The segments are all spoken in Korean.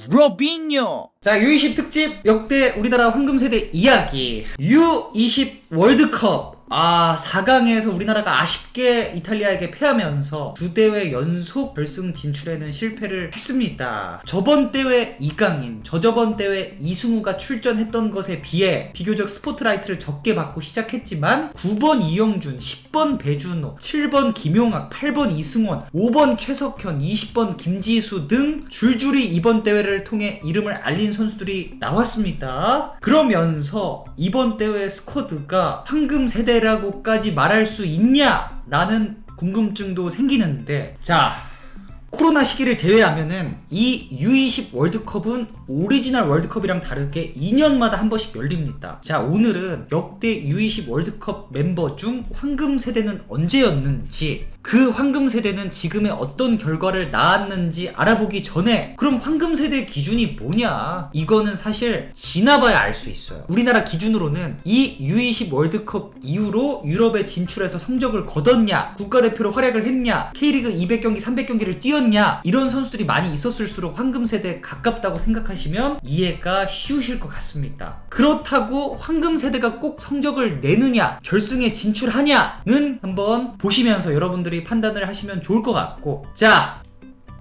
로빈요. 자, U20 특집 역대 우리나라 황금세대 이야기 U20 월드컵 4강에서 우리나라가 아쉽게 이탈리아에게 패하면서 두 대회 연속 결승 진출에는 실패를 했습니다. 저번 대회 2강인 저저번 대회 이승우가 출전했던 것에 비해 비교적 스포트라이트를 적게 받고 시작했지만 9번 이영준, 10번 배준호, 7번 김용학, 8번 이승원, 5번 최석현, 20번 김지수 등 줄줄이 이번 대회를 통해 이름을 알린 선수들이 나왔습니다. 그러면서 이번 대회 스쿼드가 황금세대라고까지 말할 수 있냐? 라는 궁금증도 생기는데, 자, 코로나 시기를 제외하면은 이 U20 월드컵은 오리지널 월드컵이랑 다르게 2년마다 한 번씩 열립니다. 자, 오늘은 역대 U20 월드컵 멤버 중 황금세대는 언제였는지, 그 황금세대는 지금의 어떤 결과를 낳았는지 알아보기 전에 그럼 황금세대 기준이 뭐냐? 이거는 사실 지나봐야 알 수 있어요. 우리나라 기준으로는 이 U20 월드컵 이후로 유럽에 진출해서 성적을 거뒀냐, 국가대표로 활약을 했냐, K리그 200경기, 300경기를 뛰었냐, 이런 선수들이 많이 있었을수록 황금세대에 가깝다고 생각하시면 이해가 쉬우실 것 같습니다. 그렇다고 황금세대가 꼭 성적을 내느냐, 결승에 진출하냐는 한번 보시면서 여러분들이 판단을 하시면 좋을 것 같고, 자,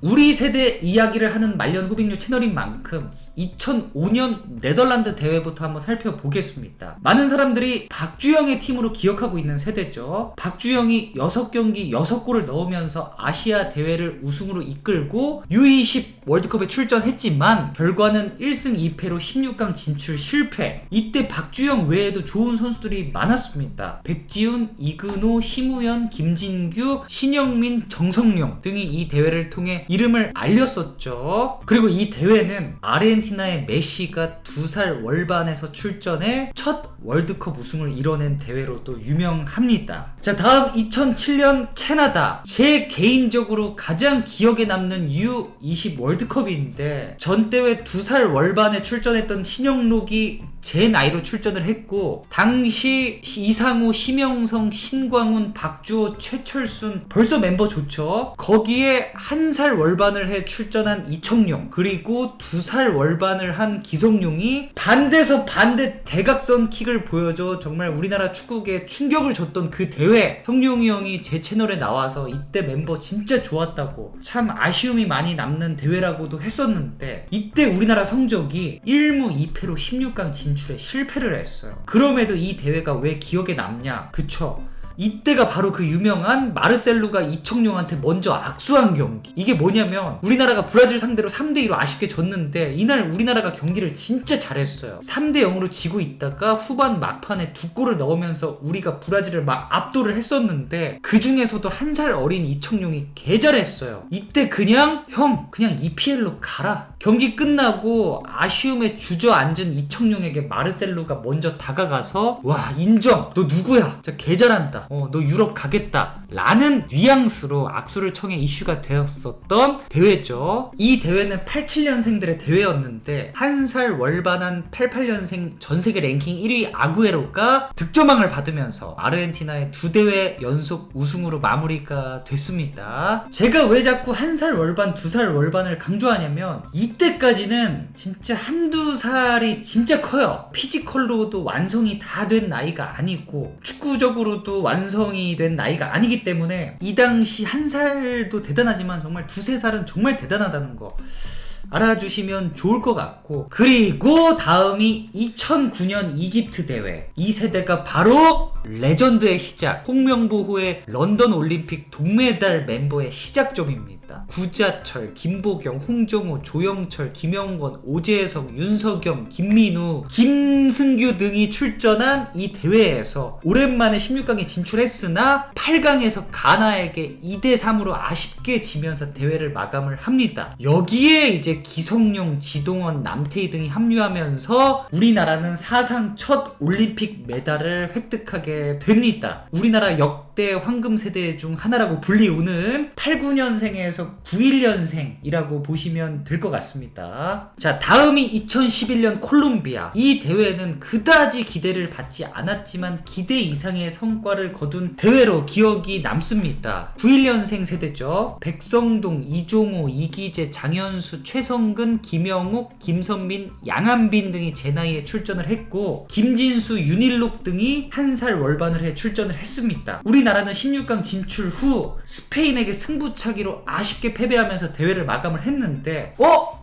우리 세대 이야기를 하는 말년 호빙류 채널인 만큼 2005년 네덜란드 대회부터 한번 살펴보겠습니다. 많은 사람들이 박주영의 팀으로 기억하고 있는 세대죠. 박주영이 6경기 6골을 넣으면서 아시아 대회를 우승으로 이끌고 U20 월드컵에 출전했지만 결과는 1승 2패로 16강 진출 실패. 이때 박주영 외에도 좋은 선수들이 많았습니다. 백지훈, 이근호, 심우현, 김진규, 신영민, 정성룡 등이 이 대회를 통해 이름을 알렸었죠. 그리고 이 대회는 아르헨티나의 메시가 2살 월반에서 출전해 첫 월드컵 우승을 이뤄낸 대회로도 유명합니다. 자, 다음 2007년 캐나다. 제 개인적으로 가장 기억에 남는 U20 월드컵인데, 전 대회 2살 월반에 출전했던 신영록이 제 나이로 출전을 했고, 당시 이상호, 심영성, 신광훈, 박주호, 최철순 벌써 멤버 좋죠. 거기에 1살 월반을 해 출전한 이청용, 그리고 2살 월반을 한 기성용이 반대서 반대 대각선 킥을 보여줘 정말 우리나라 축구계에 충격을 줬던 그 대회. 성룡이 형이 제 채널에 나와서 이때 멤버 진짜 좋았다고, 참 아쉬움이 많이 남는 대회라고도 했었는데, 이때 우리나라 성적이 1무 2패로 16강 진출에 실패를 했어요. 그럼에도 이 대회가 왜 기억에 남냐? 그쵸? 이때가 바로 그 유명한 마르셀루가 이청용한테 먼저 악수한 경기. 이게 뭐냐면, 우리나라가 브라질 상대로 3대2로 아쉽게 졌는데 이날 우리나라가 경기를 진짜 잘했어요. 3대0으로 지고 있다가 후반 막판에 2골을 넣으면서 우리가 브라질을 막 압도를 했었는데, 그 중에서도 1살 어린 이청용이 개 잘했어요. 이때 그냥 EPL로 가라. 경기 끝나고 아쉬움에 주저앉은 이청용에게 마르셀루가 먼저 다가가서, 와, 인정, 너 누구야, 진짜 개 잘한다, 너 유럽 가겠다 라는 뉘앙스로 악수를 청해 이슈가 되었었던 대회죠. 이 대회는 87년생들의 대회였는데 1살 월반한 88년생 전세계 랭킹 1위 아구에로가 득점왕을 받으면서 아르헨티나의 2대회 연속 우승으로 마무리가 됐습니다. 제가 왜 자꾸 1살 월반, 2살 월반을 강조하냐면, 이때까지는 진짜 한두 살이 진짜 커요. 피지컬로도 완성이 다 된 나이가 아니고 축구적으로도 완성이 된 나이가 아니기 때문에 이 당시 1살도 대단하지만 정말 2-3살은 정말 대단하다는 거 알아주시면 좋을 것 같고, 그리고 다음이 2009년 이집트 대회. 이 세대가 바로 레전드의 시작, 홍명보호의 런던 올림픽 동메달 멤버의 시작점입니다. 구자철, 김보경, 홍정호, 조영철, 김영건, 오재석, 윤석영, 김민우, 김승규 등이 출전한 이 대회에서 오랜만에 16강에 진출했으나 8강에서 가나에게 2대3으로 아쉽게 지면서 대회를 마감을 합니다. 여기에 이제 기성용, 지동원, 남태희 등이 합류하면서 우리나라는 사상 첫 올림픽 메달을 획득하게 됩니다. 우리나라 역대 역대 황금 세대 중 하나라고 불리우는 89년생에서 91년생이라고 보시면 될 것 같습니다. 자, 다음이 2011년 콜롬비아. 이 대회는 그다지 기대를 받지 않았지만 기대 이상의 성과를 거둔 대회로 기억이 남습니다. 91년생 세대죠. 백성동, 이종호, 이기재, 장현수, 최성근, 김영욱, 김선민, 양한빈 등이 제 나이에 출전을 했고, 김진수, 윤일록 등이 한 살 월반을 해 출전을 했습니다. 우리나라는 16강 진출 후 스페인에게 승부차기로 아쉽게 패배하면서 대회를 마감을 했는데,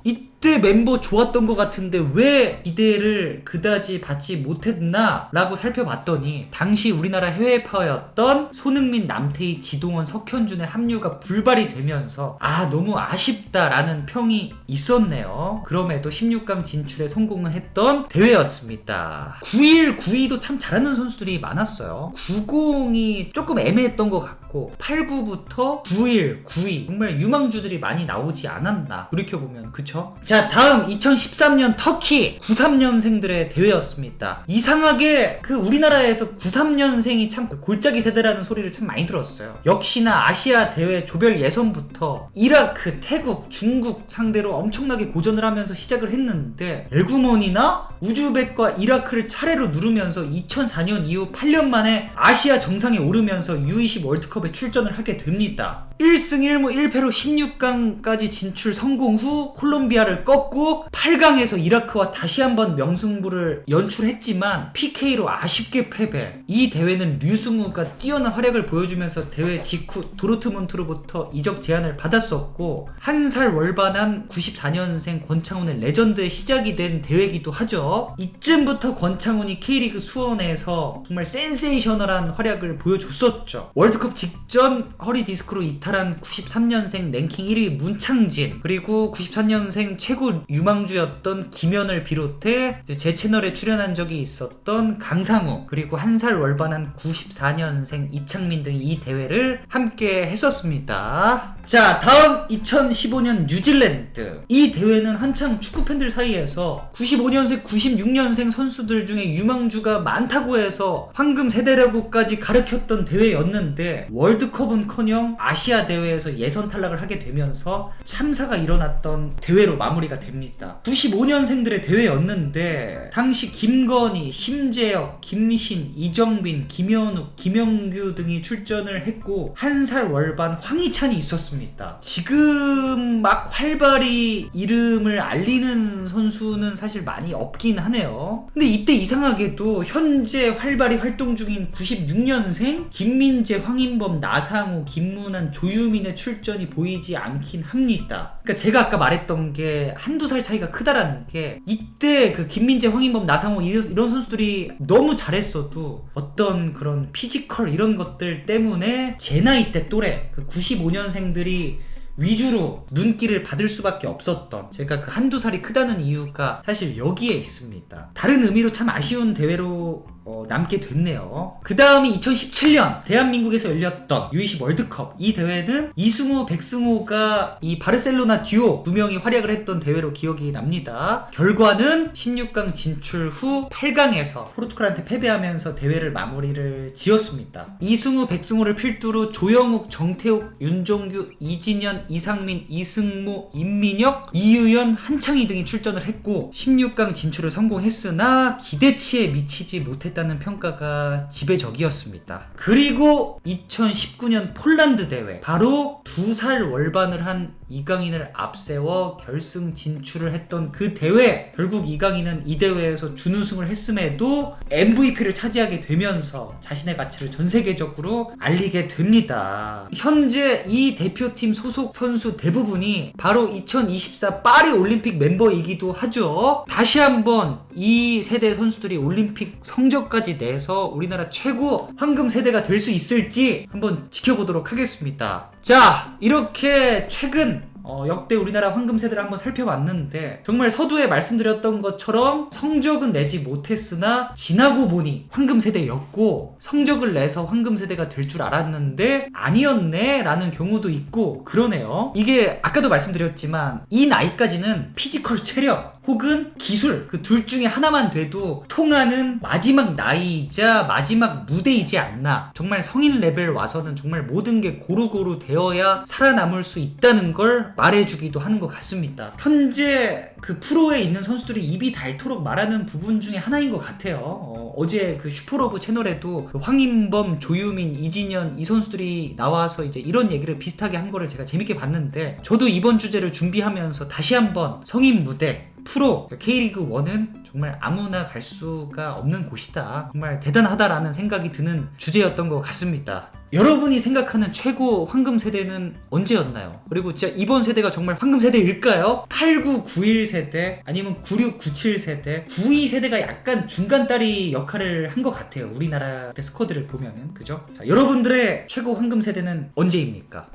이때 멤버 좋았던 것 같은데 왜 기대를 그다지 받지 못했나 라고 살펴봤더니, 당시 우리나라 해외파였던 손흥민, 남태희, 지동원, 석현준의 합류가 불발이 되면서 너무 아쉽다라는 평이 있었네요. 그럼에도 16강 진출에 성공을 했던 대회였습니다. 91, 92도 참 잘하는 선수들이 많았어요. 90이 조금 애매했던 것 같고 89부터 91, 92 정말 유망주들이 많이 나오지 않았나 돌이켜보면. 그쵸? 자, 다음 2013년 터키 93년생들의 대회였습니다. 이상하게 우리나라에서 93년생이 참 골짜기 세대라는 소리를 참 많이 들었어요. 역시나 아시아 대회 조별 예선부터 이라크, 태국, 중국 상대로 엄청나게 고전을 하면서 시작을 했는데, 에구먼이나 우즈벡과 이라크를 차례로 누르면서 2004년 이후 8년 만에 아시아 정상에 오르면서 U20 월드컵에 출전을 하게 됩니다. 1승 1무 1패로 16강까지 진출 성공 후 콜롬비아를 꺾고 8강에서 이라크와 다시 한번 명승부를 연출했지만 PK로 아쉽게 패배. 이 대회는 류승우가 뛰어난 활약을 보여주면서 대회 직후 도르트문트로부터 이적 제안을 받았었고, 한 살 월반한 94년생 권창훈의 레전드의 시작이 된 대회이기도 하죠. 이쯤부터 권창훈이 K리그 수원에서 정말 센세이셔널한 활약을 보여줬었죠. 월드컵 직전 허리 디스크로 이탈한 93년생 랭킹 1위 문창진, 그리고 94년생 최고 유망주였던 김현을 비롯해 제 채널에 출연한 적이 있었던 강상우, 그리고 한 살 월반한 94년생 이창민 등이 이 대회를 함께 했었습니다. 자, 다음 2015년 뉴질랜드. 이 대회는 한창 축구팬들 사이에서 95년생, 96년생 선수들 중에 유망주가 많다고 해서 황금 세대라고까지 가르쳤던 대회였는데, 월드컵은커녕 아시아 대회에서 예선 탈락을 하게 되면서 참사가 일어났던 대회로 마무리가 됩니다. 95년생들의 대회였는데 당시 김건희, 심재혁, 김신, 이정빈, 김현욱, 김영규 등이 출전을 했고, 한 살 월반 황희찬이 있었습니다. 지금 막 활발히 이름을 알리는 선수는 사실 많이 없긴 하네요. 근데 이때 이상하게도 현재 활발히 활동 중인 96년생 김민재, 황인범, 나상호, 김문환, 조유민의 출전이 보이지 않긴 합니다. 그러니까 제가 아까 말했던 게 한두 살 차이가 크다라는 게, 이때 김민재, 황인범, 나상호 이런 선수들이 너무 잘했어도 어떤 그런 피지컬 이런 것들 때문에 제 나이 때 또래 95년생들이 위주로 눈길을 받을 수밖에 없었던, 제가 한두 살이 크다는 이유가 사실 여기에 있습니다. 다른 의미로 참 아쉬운 대회로 남게 됐네요. 그 다음이 2017년 대한민국에서 열렸던 U20 월드컵. 이 대회는 이승우, 백승호가 이 바르셀로나 듀오 두 명이 활약을 했던 대회로 기억이 납니다. 결과는 16강 진출 후 8강에서 포르투갈한테 패배하면서 대회를 마무리를 지었습니다. 이승우, 백승호를 필두로 조영욱, 정태욱, 윤종규, 이진현, 이상민, 이승모, 임민혁, 이유연, 한창희 등이 출전을 했고 16강 진출을 성공했으나 기대치에 미치지 못했다는 평가가 지배적이었습니다. 그리고 2019년 폴란드 대회, 바로 2살 월반을 한 이강인을 앞세워 결승 진출을 했던 그 대회, 결국 이강인은 이 대회에서 준우승을 했음에도 MVP를 차지하게 되면서 자신의 가치를 전 세계적으로 알리게 됩니다. 현재 이 대표팀 소속 선수 대부분이 바로 2024 파리 올림픽 멤버이기도 하죠. 다시 한번 이 세대 선수들이 올림픽 성적까지 내서 우리나라 최고 황금 세대가 될 수 있을지 한번 지켜보도록 하겠습니다. 자, 이렇게 최근 역대 우리나라 황금 세대를 한번 살펴봤는데, 정말 서두에 말씀드렸던 것처럼 성적은 내지 못했으나 지나고 보니 황금 세대였고, 성적을 내서 황금 세대가 될 줄 알았는데 아니었네 라는 경우도 있고 그러네요. 이게 아까도 말씀드렸지만 이 나이까지는 피지컬 체력, 혹은 기술, 그 둘 중에 하나만 돼도 통하는 마지막 나이이자 마지막 무대이지 않나. 정말 성인 레벨 와서는 정말 모든 게 고루고루 되어야 살아남을 수 있다는 걸 말해주기도 하는 것 같습니다. 현재 그 프로에 있는 선수들이 입이 닳도록 말하는 부분 중에 하나인 것 같아요. 어제 그 슈퍼러브 채널에도 그 황인범, 조유민, 이진현 이 선수들이 나와서 이제 이런 얘기를 비슷하게 한 거를 제가 재밌게 봤는데, 저도 이번 주제를 준비하면서 다시 한번 성인 무대, 프로, K리그 1은 정말 아무나 갈 수가 없는 곳이다. 정말 대단하다라는 생각이 드는 주제였던 것 같습니다. 여러분이 생각하는 최고 황금 세대는 언제였나요? 그리고 진짜 이번 세대가 정말 황금 세대일까요? 89, 91 세대, 아니면 96, 97 세대, 92 세대가 약간 중간다리 역할을 한 것 같아요. 우리나라 스쿼드를 보면은. 그죠? 자, 여러분들의 최고 황금 세대는 언제입니까?